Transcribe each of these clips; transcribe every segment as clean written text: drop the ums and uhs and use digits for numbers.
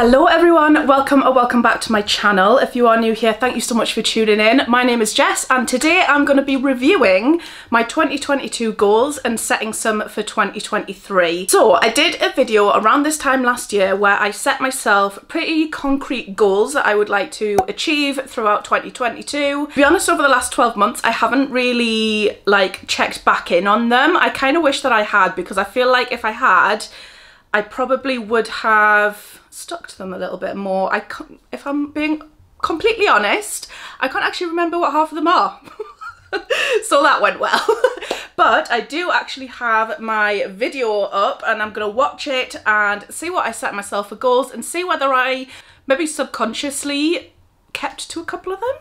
Hello everyone, welcome or welcome back to my channel. If you are new here, thank you so much for tuning in. My name is Jess and today I'm going to be reviewing my 2022 goals and setting some for 2023. So I did a video around this time last year where I set myself pretty concrete goals that I would like to achieve throughout 2022. To be honest, over the last 12 months I haven't really checked back in on them. I kind of wish that I had, because I feel like if I had, I probably would have stuck to them a little bit more. If I'm being completely honest, I can't actually remember what half of them are. So that went well. But I do actually have my video up and I'm gonna watch it and see what I set myself for goals and see whether I maybe subconsciously kept to a couple of them.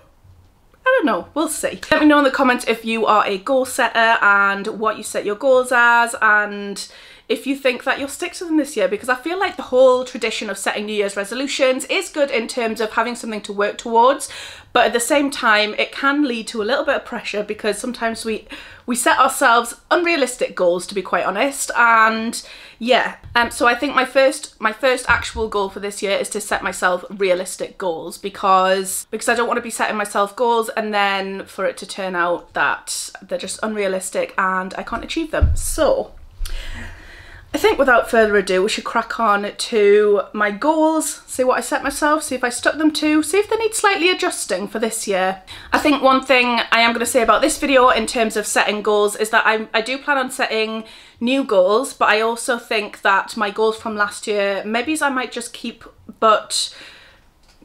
I don't know, we'll see. Let me know in the comments if you are a goal setter and what you set your goals as, and if you think that you'll stick to them this year, because I feel like the whole tradition of setting New Year's resolutions is good in terms of having something to work towards, but at the same time it can lead to a little bit of pressure because sometimes we set ourselves unrealistic goals, to be quite honest. And yeah, so I think my first actual goal for this year is to set myself realistic goals, because I don't want to be setting myself goals and then for it to turn out that they're just unrealistic and I can't achieve them. So I think without further ado, we should crack on to my goals, see what I set myself, see if I stuck them to, see if they need slightly adjusting for this year. I think one thing I am going to say about this video in terms of setting goals is that I do plan on setting new goals, but I also think that my goals from last year, maybe I might just keep, but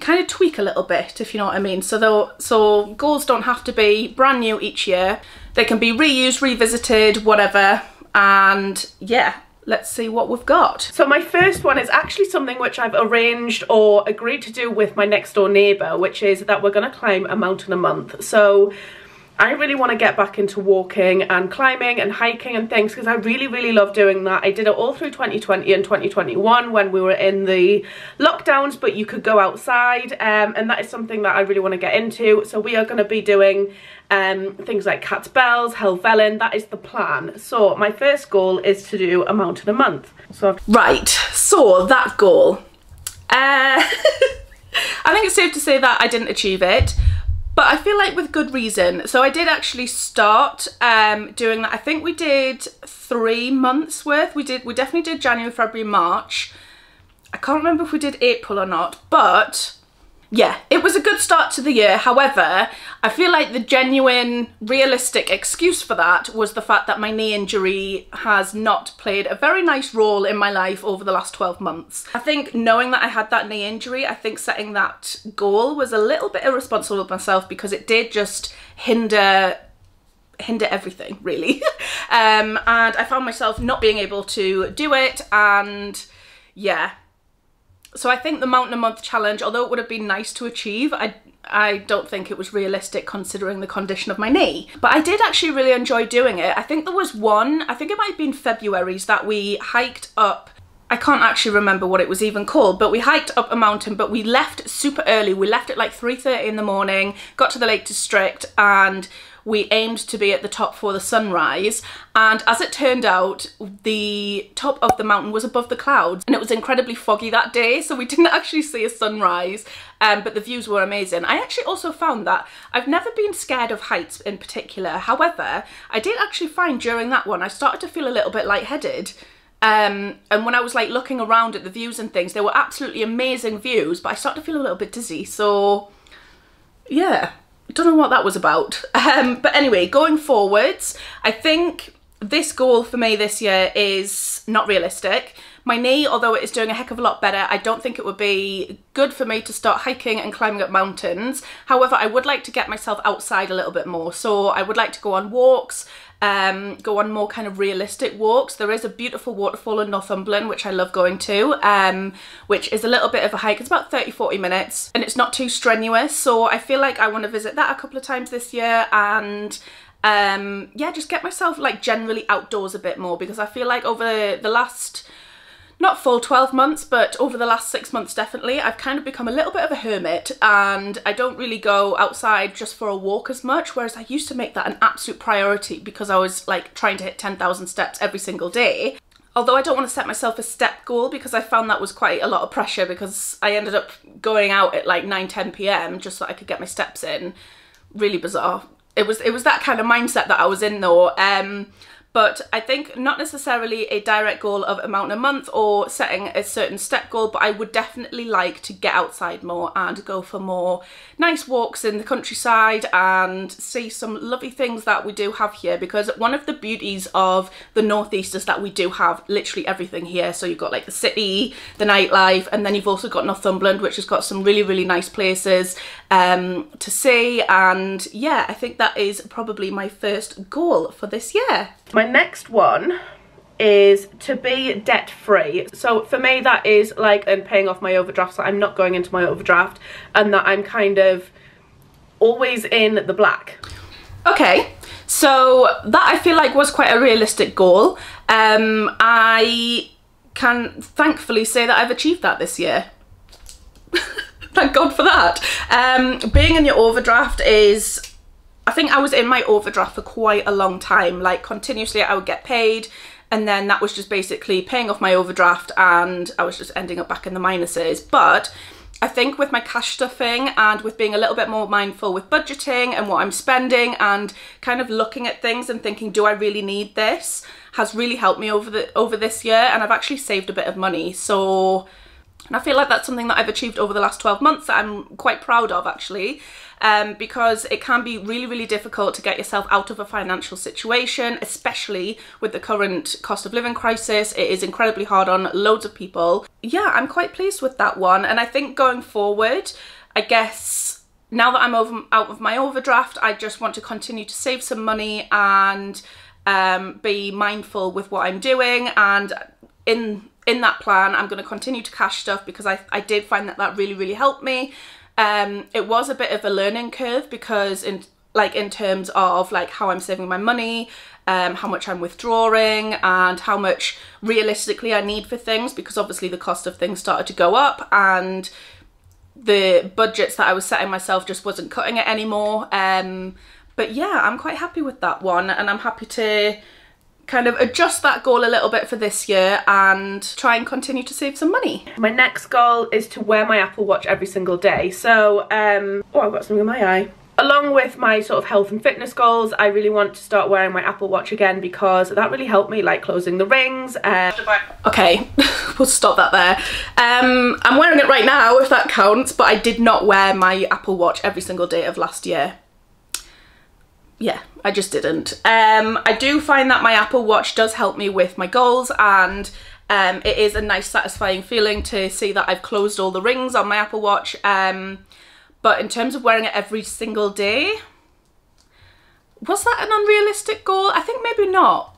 kind of tweak a little bit, if you know what I mean. So goals don't have to be brand new each year. They can be reused, revisited, whatever, and yeah. Let's see what we've got. So my first one is actually something which I've arranged or agreed to do with my next door neighbour, which is that we're going to climb a mountain a month. So I really want to get back into walking and climbing and hiking and things, because I really love doing that. I did it all through 2020 and 2021 when we were in the lockdowns, but you could go outside, and that is something that I really want to get into. So we are going to be doing things like Catsbells, Helvellyn. That is the plan. So my first goal is to do a mountain a month. So right, so that goal, I think it's safe to say that I didn't achieve it, but I feel like with good reason. So I did actually start doing that. I think we did 3 months worth. We definitely did January, February, March. I can't remember if we did April or not, but yeah, it was a good start to the year. However, I feel like the genuine, realistic excuse for that was the fact that my knee injury has not played a very nice role in my life over the last 12 months. I think knowing that I had that knee injury, I think setting that goal was a little bit irresponsible of myself, because it did just hinder everything, really. And I found myself not being able to do it, and yeah. So I think the mountain a month challenge, although it would have been nice to achieve, I don't think it was realistic considering the condition of my knee. But I did actually really enjoy doing it. I think there was one, I think it might have been February's, that we hiked up. I can't actually remember what it was even called, but we hiked up a mountain, but we left super early. We left at like 3:30 in the morning, got to the Lake District, and we aimed to be at the top for the sunrise. And as it turned out, the top of the mountain was above the clouds, and it was incredibly foggy that day, so we didn't actually see a sunrise, but the views were amazing. I actually also found that I've never been scared of heights in particular. However, I did actually find during that one, I started to feel a little bit lightheaded. And when I was like looking around at the views and things, they were absolutely amazing views, but I started to feel a little bit dizzy. So yeah, don't know what that was about. But anyway, going forwards, I think this goal for me this year is not realistic. My knee, although it is doing a heck of a lot better, I don't think it would be good for me to start hiking and climbing up mountains. However, I would like to get myself outside a little bit more. So I would like to go on walks, go on more kind of realistic walks. There is a beautiful waterfall in Northumberland, which I love going to, which is a little bit of a hike. It's about 30-40 minutes and it's not too strenuous. So I feel like I want to visit that a couple of times this year and yeah, just get myself like generally outdoors a bit more, because I feel like over the last, not full 12 months, but over the last 6 months definitely, I've kind of become a little bit of a hermit and I don't really go outside just for a walk as much, whereas I used to make that an absolute priority because I was like trying to hit 10,000 steps every single day. although I don't want to set myself a step goal because I found that was quite a lot of pressure, because I ended up going out at like 9-10 p.m. just so I could get my steps in. Really bizarre. It was that kind of mindset that I was in though. But I think not necessarily a direct goal of amount a month or setting a certain step goal, but I would definitely like to get outside more and go for more nice walks in the countryside and see some lovely things that we do have here, because one of the beauties of the Northeast is that we do have literally everything here. So you've got like the city, the nightlife, and then you've also got Northumberland, which has got some really, really nice places to see. And yeah, I think that is probably my first goal for this year. My next one is to be debt free. So for me that is like paying off my overdraft, so I'm not going into my overdraft and that I'm kind of always in the black. Okay, so that I feel like was quite a realistic goal. I can thankfully say that I've achieved that this year. Thank God for that. Being in your overdraft is, I think I was in my overdraft for quite a long time, like continuously I would get paid and then that was just basically paying off my overdraft and I was just ending up back in the minuses. But I think with my cash stuffing and with being a little bit more mindful with budgeting and what I'm spending and kind of looking at things and thinking, do I really need this, has really helped me over this year, and I've actually saved a bit of money. So, and I feel like that's something that I've achieved over the last 12 months that I'm quite proud of actually. Because it can be really, really difficult to get yourself out of a financial situation, especially with the current cost of living crisis. It is incredibly hard on loads of people. Yeah, I'm quite pleased with that one. And I think going forward, I guess now that I'm out of my overdraft, I just want to continue to save some money and be mindful with what I'm doing. And in that plan, I'm going to continue to cash stuff because I did find that that really, really helped me. It was a bit of a learning curve because in terms of like how I'm saving my money, how much I'm withdrawing and how much realistically I need for things, because obviously the cost of things started to go up and the budgets that I was setting myself just wasn't cutting it anymore. But yeah, I'm quite happy with that one, and I'm happy to kind of adjust that goal a little bit for this year and try and continue to save some money. My next goal is to wear my Apple Watch every single day. So, oh, I've got something in my eye. Along with my sort of health and fitness goals, I really want to start wearing my Apple Watch again because that really helped me, like closing the rings. Okay, we'll stop that there. I'm wearing it right now, if that counts, but I did not wear my Apple Watch every single day of last year. Yeah, I just didn't. I do find that my Apple Watch does help me with my goals, and it is a nice satisfying feeling to see that I've closed all the rings on my Apple Watch. But in terms of wearing it every single day, was that an unrealistic goal? I think maybe not.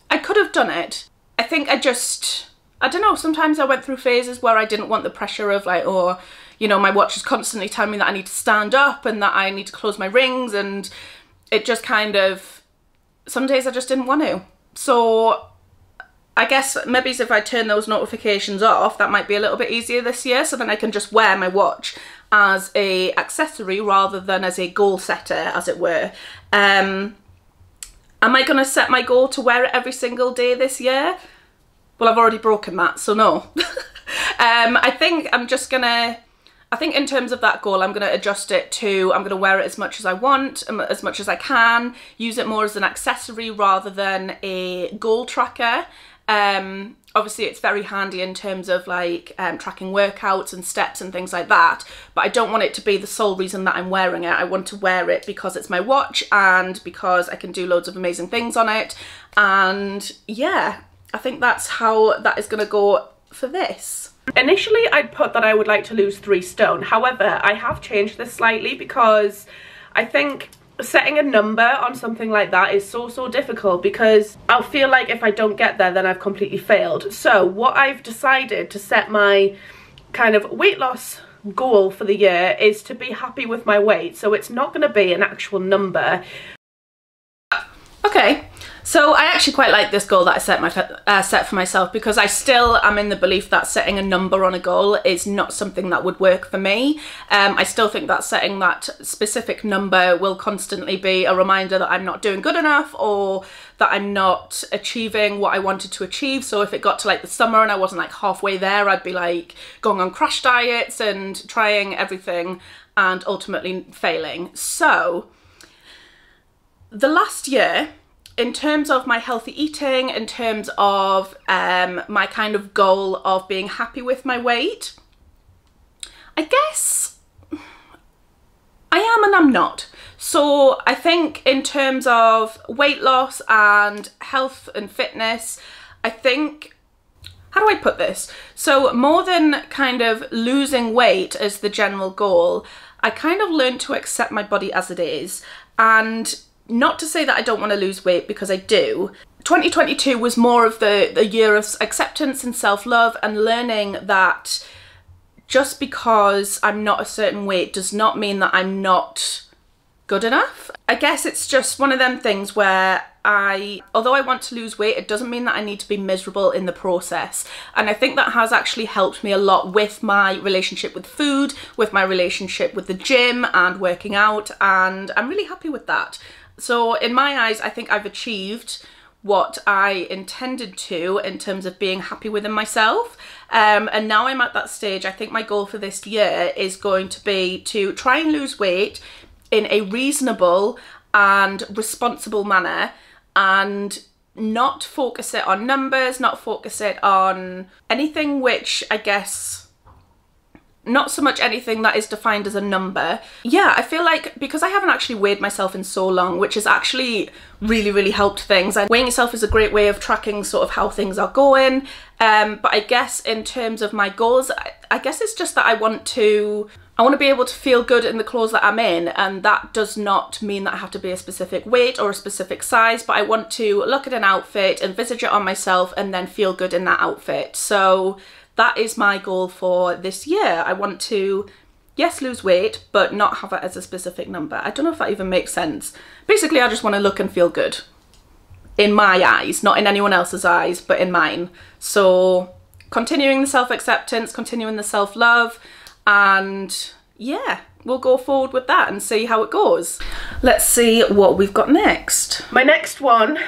I could have done it. I think I don't know, sometimes I went through phases where I didn't want the pressure of like, oh, you know, my watch is constantly telling me that I need to stand up and that I need to close my rings, and it just kind of, some days I just didn't want to. So I guess maybe if I turn those notifications off, that might be a little bit easier this year, so then I can just wear my watch as a accessory rather than as a goal setter, as it were. Am I going to set my goal to wear it every single day this year? Well, I've already broken that, so no. I think I'm just going to, I think in terms of that goal, I'm going to adjust it to, I'm going to wear it as much as I want, as much as I can, use it more as an accessory rather than a goal tracker. Obviously it's very handy in terms of like tracking workouts and steps and things like that, but I don't want it to be the sole reason that I'm wearing it. I want to wear it because it's my watch and because I can do loads of amazing things on it. And yeah, I think that's how that is going to go for this. Initially I'd put that I would like to lose 3 stone. However, I have changed this slightly because I think setting a number on something like that is so difficult, because I'll feel like if I don't get there then I've completely failed. So what I've decided to set my kind of weight loss goal for the year is to be happy with my weight. So it's not going to be an actual number. Okay, So I actually quite like this goal that I set for myself, because I still am in the belief that setting a number on a goal is not something that would work for me. I still think that setting that specific number will constantly be a reminder that I'm not doing good enough, or that I'm not achieving what I wanted to achieve. So if it got to like the summer and I wasn't like halfway there, I'd be like going on crash diets and trying everything and ultimately failing. So the last year, in terms of my healthy eating, in terms of my kind of goal of being happy with my weight, I guess I am and I'm not. So I think in terms of weight loss and health and fitness, I think, how do I put this? So more than kind of losing weight as the general goal, I kind of learned to accept my body as it is. And not to say that I don't want to lose weight, because I do. 2022 was more of the year of acceptance and self-love, and learning that just because I'm not a certain weight does not mean that I'm not good enough. I guess it's just one of them things where although I want to lose weight, it doesn't mean that I need to be miserable in the process. And I think that has actually helped me a lot with my relationship with food, with my relationship with the gym and working out, and I'm really happy with that. So in my eyes, I think I've achieved what I intended to in terms of being happy within myself. And now I'm at that stage. I think my goal for this year is going to be to try and lose weight in a reasonable and responsible manner, and not focus it on numbers, not focus it on anything which, I guess, not so much anything that is defined as a number. Yeah, I feel like because I haven't actually weighed myself in so long, which has actually really helped things, and weighing yourself is a great way of tracking sort of how things are going. But I guess in terms of my goals, I guess it's just that I want to be able to feel good in the clothes that I'm in, and that does not mean that I have to be a specific weight or a specific size, but I want to look at an outfit, envisage it on myself, and then feel good in that outfit. So that is my goal for this year. I want to, yes, lose weight, but not have it as a specific number. I don't know if that even makes sense. Basically, I just want to look and feel good. In my eyes, not in anyone else's eyes, but in mine. So continuing the self-acceptance, continuing the self-love, and yeah, we'll go forward with that and see how it goes. Let's see what we've got next. My next one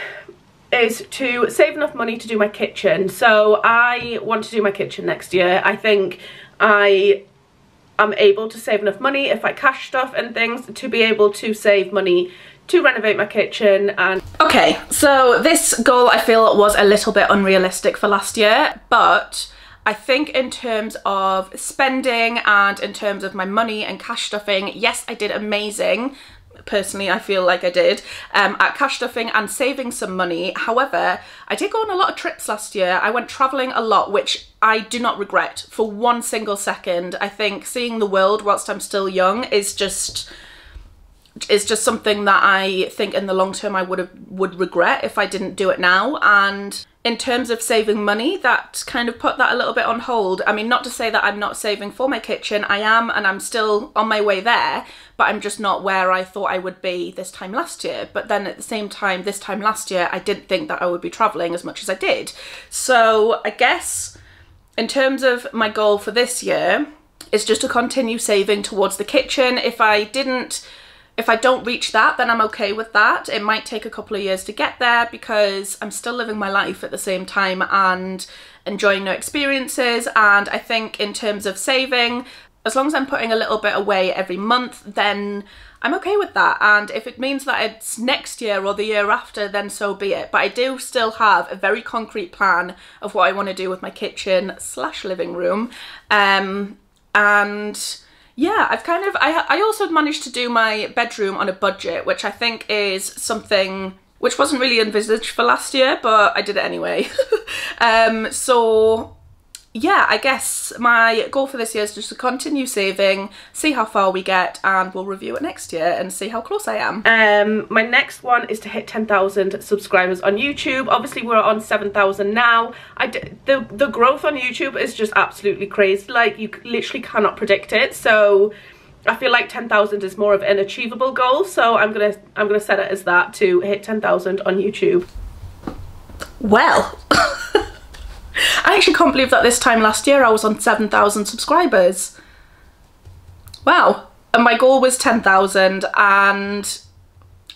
is to save enough money to do my kitchen. So I want to do my kitchen next year. I think I am able to save enough money if I cash stuff and things to be able to save money to renovate my kitchen. And okay, so this goal I feel was a little bit unrealistic for last year, but I think in terms of spending and in terms of my money and cash stuffing, yes, I did amazing. Personally, I feel like I did at cash stuffing and saving some money. However, I did go on a lot of trips last year. I went traveling a lot, which I do not regret for one single second. I think seeing the world whilst I'm still young is just something that I think in the long term I would regret if I didn't do it now. And in terms of saving money, that kind of put that a little bit on hold. I mean, not to say that I'm not saving for my kitchen. I am, and I'm still on my way there, but I'm just not where I thought I would be this time last year. But then at the same time, this time last year, I didn't think that I would be traveling as much as I did. So I guess in terms of my goal for this year is just to continue saving towards the kitchen. If I don't reach that, then I'm okay with that. It might take a couple of years to get there, because I'm still living my life at the same time and enjoying new experiences. And I think in terms of saving, as long as I'm putting a little bit away every month, then I'm okay with that. And if it means that it's next year or the year after, then so be it. But I do still have a very concrete plan of what I want to do with my kitchen / living room. And yeah, I also managed to do my bedroom on a budget, which I think is something which wasn't really envisaged for last year, but I did it anyway. So yeah, I guess my goal for this year is just to continue saving, see how far we get, and we'll review it next year and see how close I am. My next one is to hit 10,000 subscribers on YouTube. Obviously we're on 7,000 now. The growth on YouTube is just absolutely crazy. Like, you literally cannot predict it. So I feel like 10,000 is more of an achievable goal. So I'm gonna set it as that, to hit 10,000 on YouTube. Well, I actually can't believe that this time last year I was on 7,000 subscribers. Wow. And my goal was 10,000, and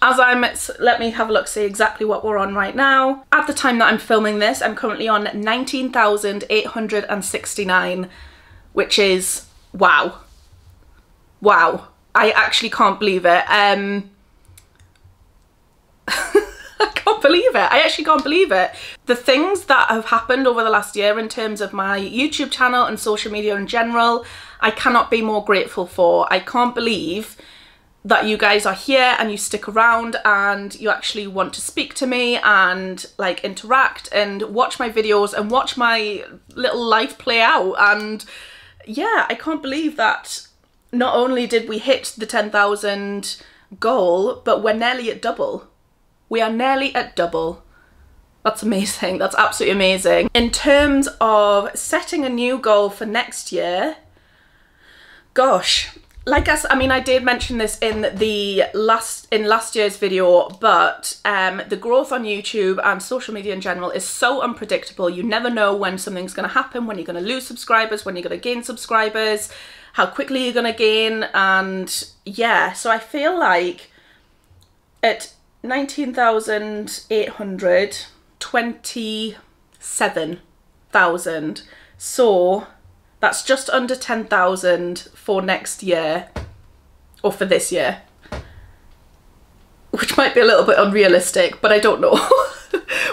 as let me have a look, see exactly what we're on right now. At the time that I'm filming this, I'm currently on 19,869, which is, wow. Wow. I actually can't believe it. I can't believe it. I actually can't believe it. The things that have happened over the last year in terms of my YouTube channel and social media in general, I cannot be more grateful for. I can't believe that you guys are here and you stick around and you actually want to speak to me and like interact and watch my videos and watch my little life play out. And yeah, I can't believe that not only did we hit the 10,000 goal, but we're nearly at double. We are nearly at double. That's amazing. That's absolutely amazing. In terms of setting a new goal for next year, gosh, I mean, I did mention this in last year's video, but the growth on YouTube and social media in general is so unpredictable. You never know when something's going to happen, when you're going to lose subscribers, when you're going to gain subscribers, how quickly you're going to gain. And yeah, so I feel like at 19,827,000, so that's just under 10,000 for next year, or for this year, which might be a little bit unrealistic, but I don't know.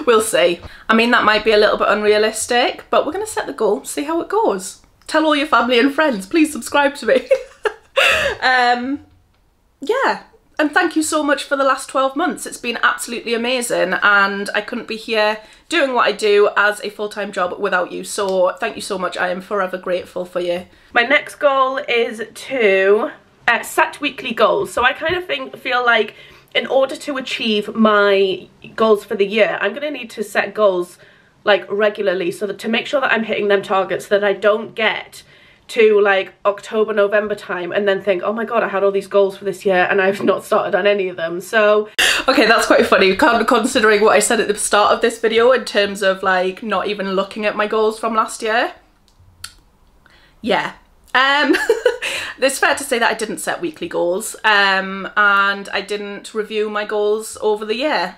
We'll see. I mean, that might be a little bit unrealistic, but we're going to set the goal, see how it goes. Tell all your family and friends, please subscribe to me. Yeah. And thank you so much for the last 12 months. It's been absolutely amazing, and I couldn't be here doing what I do as a full-time job without you. So thank you so much. I am forever grateful for you. My next goal is to set weekly goals. So I kind of feel like in order to achieve my goals for the year, I'm going to need to set goals like regularly, so that to make sure that I'm hitting them targets, that I don't get to like October, November time and then think, oh my god, I had all these goals for this year and I've not started on any of them. So okay, that's quite funny considering what I said at the start of this video in terms of like not even looking at my goals from last year. Yeah. It's fair to say that I didn't set weekly goals, and I didn't review my goals over the year.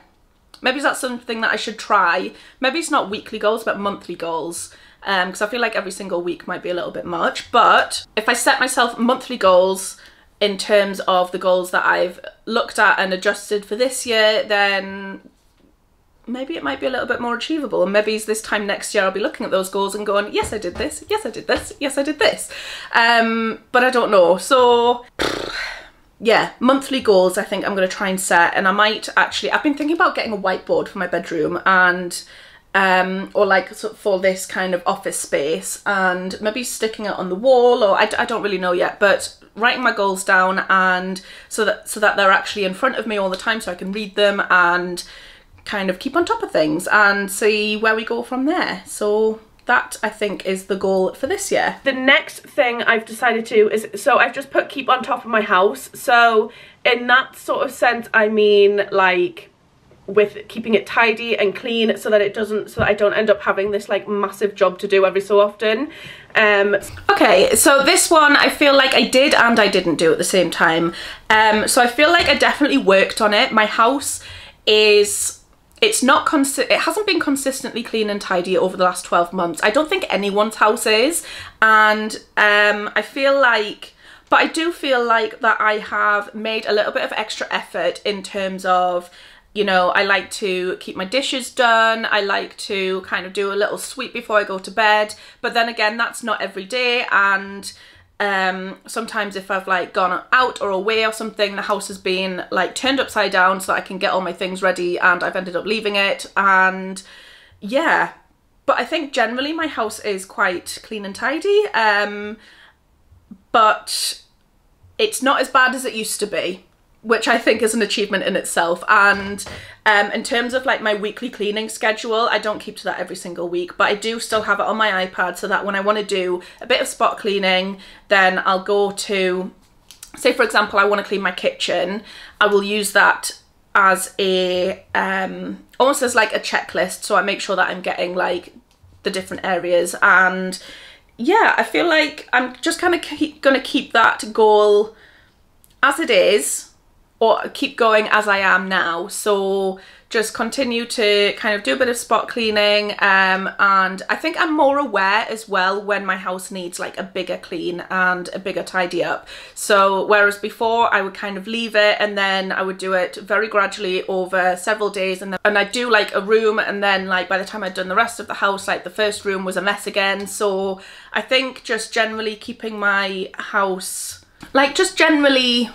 Maybe that's something that I should try. Maybe it's not weekly goals, but monthly goals. Because I feel like every single week might be a little bit much. But if I set myself monthly goals in terms of the goals that I've looked at and adjusted for this year, then maybe it might be a little bit more achievable. And maybe this time next year I'll be looking at those goals and going, yes, I did this, yes, I did this, yes, I did this. But I don't know. So yeah, monthly goals I think I'm going to try and set. And I might actually, I've been thinking about getting a whiteboard for my bedroom, and or like for this kind of office space, and maybe sticking it on the wall, or I don't really know yet, but writing my goals down, and so that they're actually in front of me all the time so I can read them and kind of keep on top of things and see where we go from there. So that I think is the goal for this year. The next thing I've decided to is, so I've just put keep on top of my house. So in that sort of sense, I mean like with keeping it tidy and clean, so that I don't end up having this like massive job to do every so often. Okay, so this one I feel like I did and I didn't do at the same time. So I feel like I definitely worked on it. My house it hasn't been consistently clean and tidy over the last 12 months. I don't think anyone's house is, and I feel like, but I do feel like that I have made a little bit of extra effort in terms of, you know, I like to keep my dishes done, I like to kind of do a little sweep before I go to bed, but then again, that's not every day, and sometimes if I've like gone out or away or something, the house has been like turned upside down so that I can get all my things ready, and I've ended up leaving it. And yeah, but I think generally my house is quite clean and tidy, but it's not as bad as it used to be, which I think is an achievement in itself. And in terms of like my weekly cleaning schedule, I don't keep to that every single week, but I do still have it on my iPad, so that when I want to do a bit of spot cleaning, then I'll go to, say for example, I want to clean my kitchen, I will use that as a almost as like a checklist, so I make sure that I'm getting like the different areas. And yeah, I feel like I'm just kind of gonna keep that goal as it is, or keep going as I am now. So just continue to kind of do a bit of spot cleaning, and I think I'm more aware as well when my house needs like a bigger clean and a bigger tidy up. So whereas before I would kind of leave it and then I would do it very gradually over several days, and I'd do like a room, and then like by the time I'd done the rest of the house, like the first room was a mess again. So I think just generally keeping my house like just generally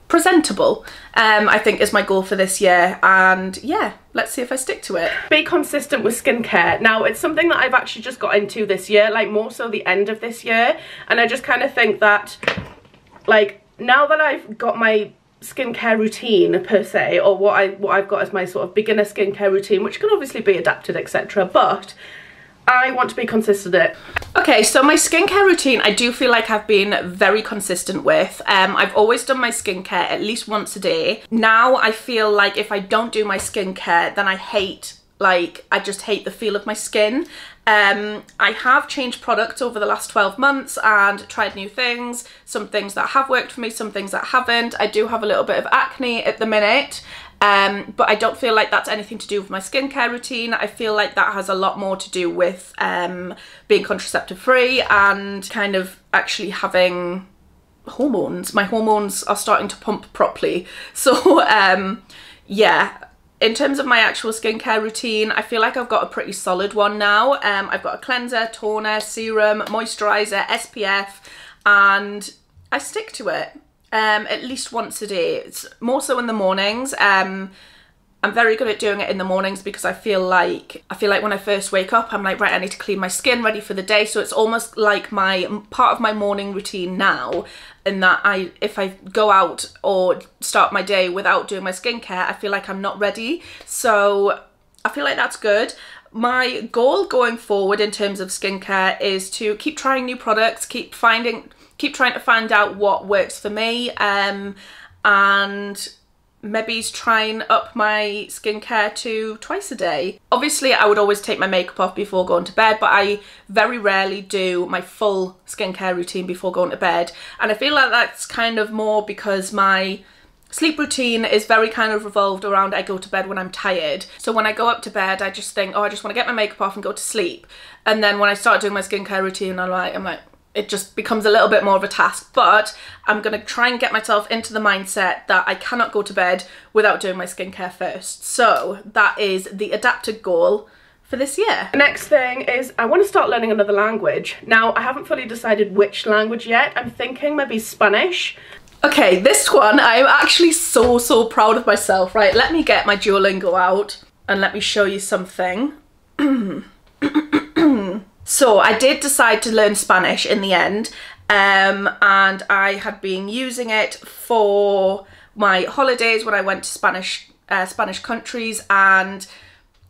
presentable, I think is my goal for this year. And yeah, let's see if I stick to it. Be consistent with skincare. Now, it's something that I've actually just got into this year, like more so the end of this year, and I just kind of think that like now that I've got my skincare routine per se, or what I've got as my sort of beginner skincare routine, which can obviously be adapted, etc., but I want to be consistent at it. Okay, so my skincare routine, I do feel like I've been very consistent with. I've always done my skincare at least once a day. Now I feel like if I don't do my skincare, then I just hate the feel of my skin. I have changed products over the last 12 months and tried new things. Some things that have worked for me, some things that haven't. I do have a little bit of acne at the minute. But I don't feel like that's anything to do with my skincare routine. I feel like that has a lot more to do with being contraceptive free and kind of actually having hormones. My hormones are starting to pump properly. So yeah, in terms of my actual skincare routine, I feel like I've got a pretty solid one now. I've got a cleanser, toner, serum, moisturiser, SPF, and I stick to it. At least once a day. It's more so in the mornings. I'm very good at doing it in the mornings because I feel like when I first wake up, I'm like, right, I need to clean my skin, ready for the day. So it's almost like part of my morning routine now, in that if I go out or start my day without doing my skincare, I feel like I'm not ready. So I feel like that's good. My goal going forward in terms of skincare is to keep trying new products, keep trying to find out what works for me, and maybe trying up my skincare to twice a day. Obviously, I would always take my makeup off before going to bed, but I very rarely do my full skincare routine before going to bed. And I feel like that's kind of more because my sleep routine is very kind of revolved around I go to bed when I'm tired. So when I go up to bed, I just think, oh, I just want to get my makeup off and go to sleep. And then when I start doing my skincare routine, I'm like, it just becomes a little bit more of a task. But I'm going to try and get myself into the mindset that I cannot go to bed without doing my skincare first. So that is the adapted goal for this year. The next thing is I want to start learning another language. Now, I haven't fully decided which language yet. I'm thinking maybe Spanish. Okay, this one, I'm actually so proud of myself. Right, let me get my Duolingo out and let me show you something. So I did decide to learn Spanish in the end, and I had been using it for my holidays when I went to Spanish countries, and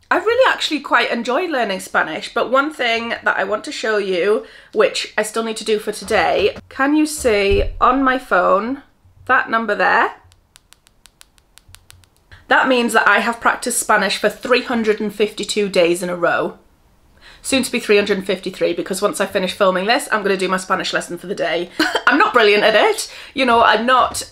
I really actually quite enjoyed learning Spanish. But one thing that I want to show you, which I still need to do for today, can you see on my phone that number there? That means that I have practiced Spanish for 352 days in a row. Soon to be 353, because once I finish filming this, I'm going to do my Spanish lesson for the day. I'm not brilliant at it, you know, I'm not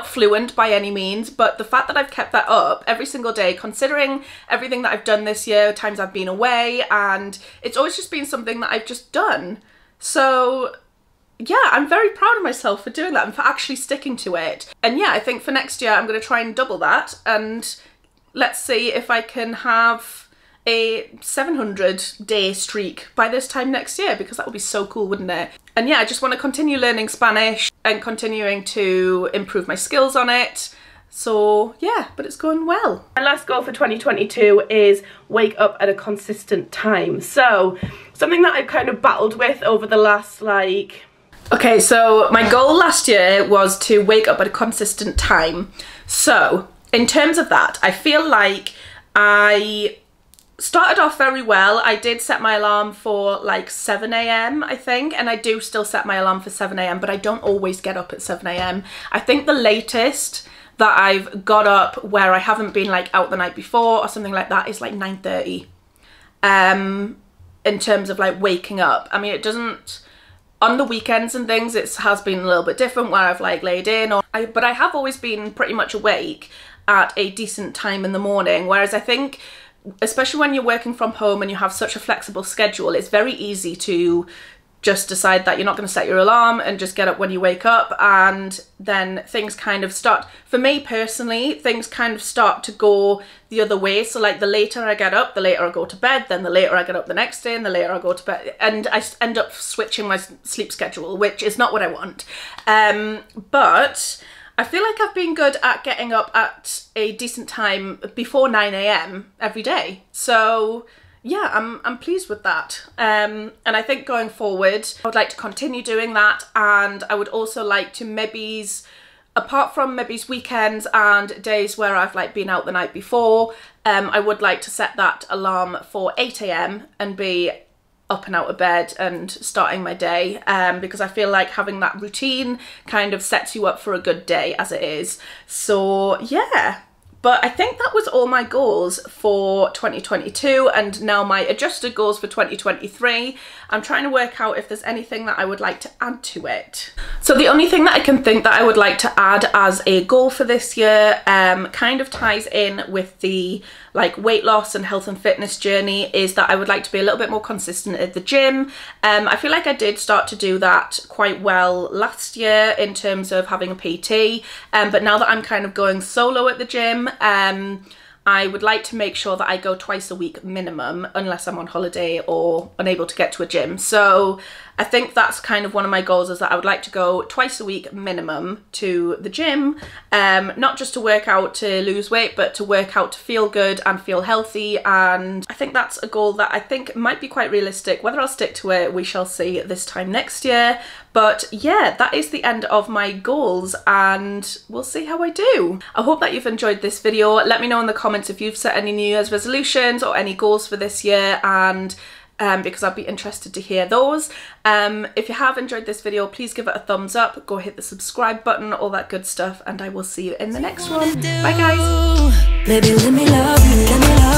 fluent by any means, but the fact that I've kept that up every single day, considering everything that I've done this year, times I've been away, and it's always just been something that I've just done. So yeah, I'm very proud of myself for doing that and for actually sticking to it. And yeah, I think for next year, I'm going to try and double that, and let's see if I can have a 700-day streak by this time next year, because that would be so cool, wouldn't it? And yeah, I just want to continue learning Spanish and continuing to improve my skills on it. So yeah, but it's going well. My last goal for 2022 is wake up at a consistent time. So something that I've kind of battled with over the last okay, so my goal last year was to wake up at a consistent time. So in terms of that, I feel like I started off very well. I did set my alarm for like 7 AM, I think, and I do still set my alarm for 7 AM, but I don't always get up at 7 AM. I think the latest that I've got up where I haven't been like out the night before or something like that is like 9:30 in terms of like waking up. I mean, it doesn't, on the weekends and things, it has been a little bit different where I've like laid in, but I have always been pretty much awake at a decent time in the morning, whereas I think especially when you're working from home and you have such a flexible schedule, it's very easy to just decide that you're not going to set your alarm and just get up when you wake up, and then things kind of start, for me personally, things kind of start to go the other way. So like the later I get up, the later I go to bed, then the later I get up the next day and the later I go to bed, and I end up switching my sleep schedule, which is not what I want. But I feel like I've been good at getting up at a decent time before 9 AM every day. So yeah, I'm pleased with that. And I think going forward, I would like to continue doing that. And I would also like to apart from weekends and days where I've like been out the night before, I would like to set that alarm for 8 AM and be up and out of bed and starting my day, because I feel like having that routine kind of sets you up for a good day as it is. So yeah. But I think that was all my goals for 2022, and now my adjusted goals for 2023. I'm trying to work out if there's anything that I would like to add to it. So the only thing that I can think that I would like to add as a goal for this year kind of ties in with the like weight loss and health and fitness journey, is that I would like to be a little bit more consistent at the gym. I feel like I did start to do that quite well last year in terms of having a PT, but now that I'm kind of going solo at the gym, I would like to make sure that I go twice a week minimum, unless I'm on holiday or unable to get to a gym. So I think that's kind of one of my goals, is that I would like to go twice a week minimum to the gym, not just to work out to lose weight, but to work out to feel good and feel healthy. And I think that's a goal that I think might be quite realistic. Whether I'll stick to it, we shall see this time next year. But yeah, that is the end of my goals, and we'll see how I do. I hope that you've enjoyed this video. Let me know in the comments if you've set any New Year's resolutions or any goals for this year, and because I'd be interested to hear those. If you have enjoyed this video, please give it a thumbs up, go hit the subscribe button, all that good stuff, and I will see you in the next one. Bye guys. Baby, let me love you, let me love you.